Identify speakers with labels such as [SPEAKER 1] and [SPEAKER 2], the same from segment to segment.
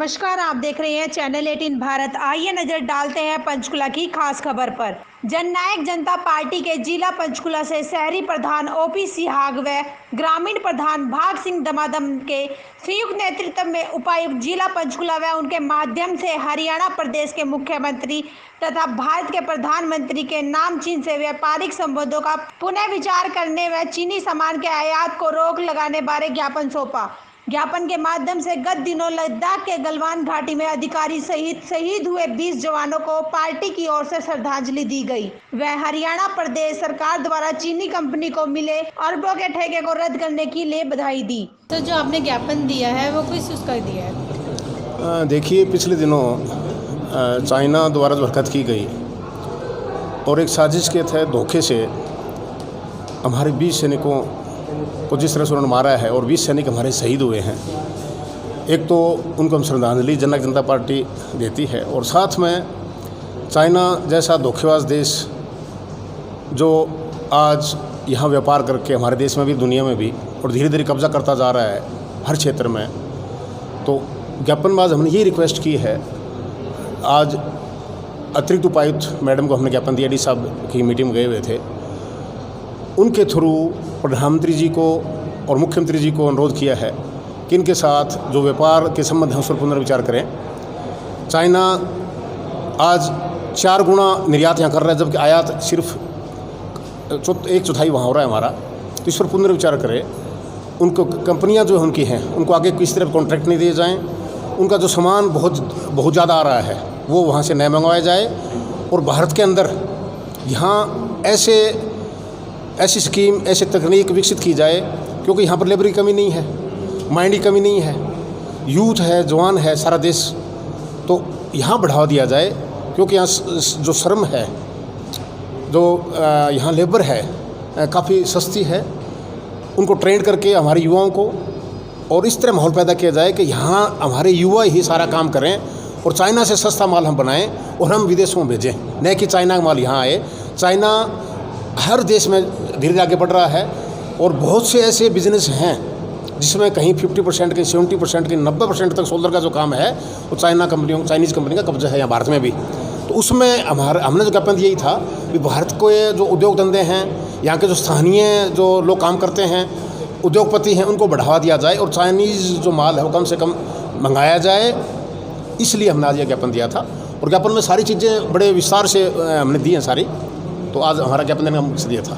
[SPEAKER 1] नमस्कार, आप देख रहे हैं चैनल 18 भारत। आइए नजर डालते हैं पंचकुला की खास खबर पर। जननायक जनता पार्टी के जिला पंचकुला से शहरी प्रधान ओपी सिहाग व ग्रामीण प्रधान भाग सिंह दमादम के संयुक्त नेतृत्व में उपायुक्त जिला पंचकुला व उनके माध्यम से हरियाणा प्रदेश के मुख्यमंत्री तथा भारत के प्रधानमंत्री के नाम चीन से व्यापारिक संबंधों का पुनः विचार करने व चीनी सामान के आयात को रोक लगाने बारे ज्ञापन सौंपा। ज्ञापन के माध्यम से गत दिनों लद्दाख के गलवान घाटी में अधिकारी सहित शहीद हुए 20 जवानों को पार्टी की ओर से श्रद्धांजलि दी गई। वह हरियाणा प्रदेश सरकार द्वारा चीनी कंपनी को मिले अरबों के ठेके को रद्द करने के लिए बधाई दी। तो जो आपने ज्ञापन दिया है वो किस उसका दिया है?
[SPEAKER 2] देखिए, पिछले दिनों चाइना द्वारा जो हरकत की गई और एक साजिश के तहत धोखे से हमारे 20 सैनिकों को जिस तरह से उन्होंने मारा है और 20 सैनिक हमारे शहीद हुए हैं, एक तो उनको हम श्रद्धांजलि जननायक जनता पार्टी देती है और साथ में चाइना जैसा धोखेबाज देश जो आज यहाँ व्यापार करके हमारे देश में भी दुनिया में भी और धीरे धीरे कब्जा करता जा रहा है हर क्षेत्र में, तो ज्ञापन बाद हमने ये रिक्वेस्ट की है। आज अतिरिक्त उपायुक्त मैडम को हमने ज्ञापन दिया, डी साहब की मीटिंग में गए हुए थे, उनके थ्रू प्रधानमंत्री जी को और मुख्यमंत्री जी को अनुरोध किया है कि इनके साथ जो व्यापार के संबंध है उस पर पुनर्विचार करें। चाइना आज 4 गुना निर्यात यहाँ कर रहा है, जबकि आयात सिर्फ 1/4 वहाँ हो रहा है हमारा, तो इस पर पुनर्विचार करें। उनको कंपनियाँ जो उनकी हैं उनको आगे किसी तरह कॉन्ट्रैक्ट नहीं दिए जाएँ, उनका जो सामान बहुत ज़्यादा आ रहा है वो वहाँ से नए मंगवाया जाए और भारत के अंदर यहाँ ऐसी स्कीम, ऐसी तकनीक विकसित की जाए, क्योंकि यहाँ पर लेबर की कमी नहीं है, माइंड की कमी नहीं है, यूथ है, जवान है सारा देश, तो यहाँ बढ़ावा दिया जाए। क्योंकि यहाँ जो श्रम है, जो यहाँ लेबर है काफ़ी सस्ती है, उनको ट्रेन करके हमारे युवाओं को और इस तरह माहौल पैदा किया जाए कि यहाँ हमारे युवा ही सारा काम करें और चाइना से सस्ता माल हम बनाएं और हम विदेशों में भेजें, न कि चाइना का माल यहाँ आए। चाइना हर देश में धीरे आगे बढ़ रहा है और बहुत से ऐसे बिजनेस हैं जिसमें कहीं 50% के 70% के 90% तक सोलर का जो काम है वो चाइनीज़ कंपनी का कब्जा है यहाँ भारत में भी। तो उसमें हमने जो ज्ञापन यही था कि भारत को ये जो उद्योग धंधे हैं, यहाँ के जो स्थानीय जो लोग काम करते हैं, उद्योगपति हैं, उनको बढ़ावा दिया जाए और चाइनीज़ जो माल है वो कम से कम मंगाया जाए। इसलिए हमने आज ये ज्ञापन दिया था और ज्ञापन में सारी चीज़ें बड़े विस्तार से हमने दी हैं सारी, तो आज हमारा ज्ञापन देने का मकसद दिया था।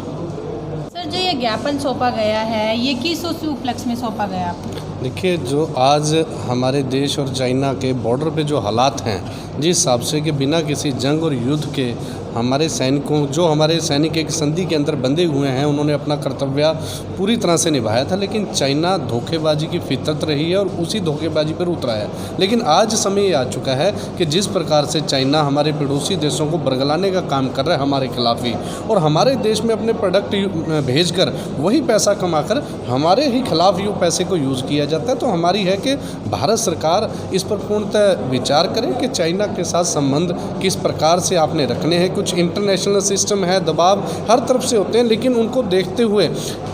[SPEAKER 1] सर, जो ये ज्ञापन सौंपा गया है ये किस उपलक्ष्य में सौंपा गया आपको?
[SPEAKER 3] देखिए, जो आज हमारे देश और चाइना के बॉर्डर पे जो हालात हैं, जिस हिसाब से कि बिना किसी जंग और युद्ध के हमारे सैनिक एक संधि के अंदर बंधे हुए हैं, उन्होंने अपना कर्तव्य पूरी तरह से निभाया था, लेकिन चाइना धोखेबाजी की फितरत रही है और उसी धोखेबाजी पर उतरा है। लेकिन आज समय आ चुका है कि जिस प्रकार से चाइना हमारे पड़ोसी देशों को बरगलाने का काम कर रहा है हमारे खिलाफ ही, और हमारे देश में अपने प्रोडक्ट भेजकर वही पैसा कमाकर हमारे ही खिलाफ पैसे को यूज़ किया जाता है, तो हमारी है कि भारत सरकार इस पर पूर्णतः विचार करे कि चाइना के साथ संबंध किस प्रकार से आपने रखने हैं। कुछ इंटरनेशनल सिस्टम है, दबाव हर तरफ से होते हैं, लेकिन उनको देखते हुए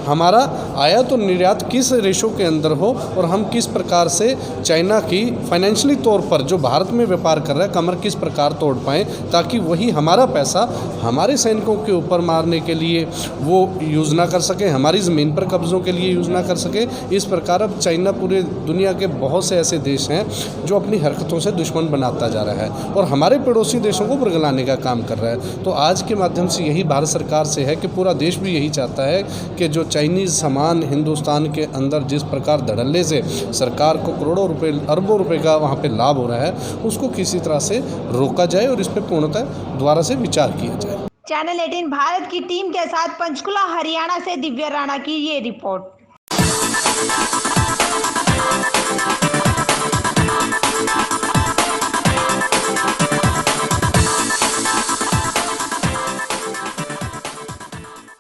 [SPEAKER 3] हमारा आयात और निर्यात किस रेशो के अंदर हो और हम किस प्रकार से चाइना की फाइनेंशियली तौर पर जो भारत में व्यापार कर रहा है कमर किस प्रकार तोड़ पाएँ, ताकि वही हमारा पैसा हमारे सैनिकों के ऊपर मारने के लिए वो यूज़ ना कर सके, हमारी ज़मीन पर कब्ज़ों के लिए यूज़ ना कर सके। इस प्रकार अब चाइना पूरे दुनिया के बहुत से ऐसे देश हैं जो अपनी हरकतों से दुश्मन बनाता जा रहा है और हमारे पड़ोसी देशों को बरगलाने का काम कर रहा है। तो आज के माध्यम से यही भारत सरकार से है कि पूरा देश भी यही चाहता है कि जो चाइनीज़ सामान हिंदुस्तान के अंदर जिस प्रकार धड़ल्ले से सरकार को करोड़ों रुपए अरबों रुपए का वहाँ पे लाभ हो रहा है, उसको किसी तरह से रोका जाए और इस पर पूर्णतः दोबारा से विचार किया जाए।
[SPEAKER 1] चैनल 18 भारत की टीम के साथ पंचकुला हरियाणा से दिव्या राणा की ये रिपोर्ट।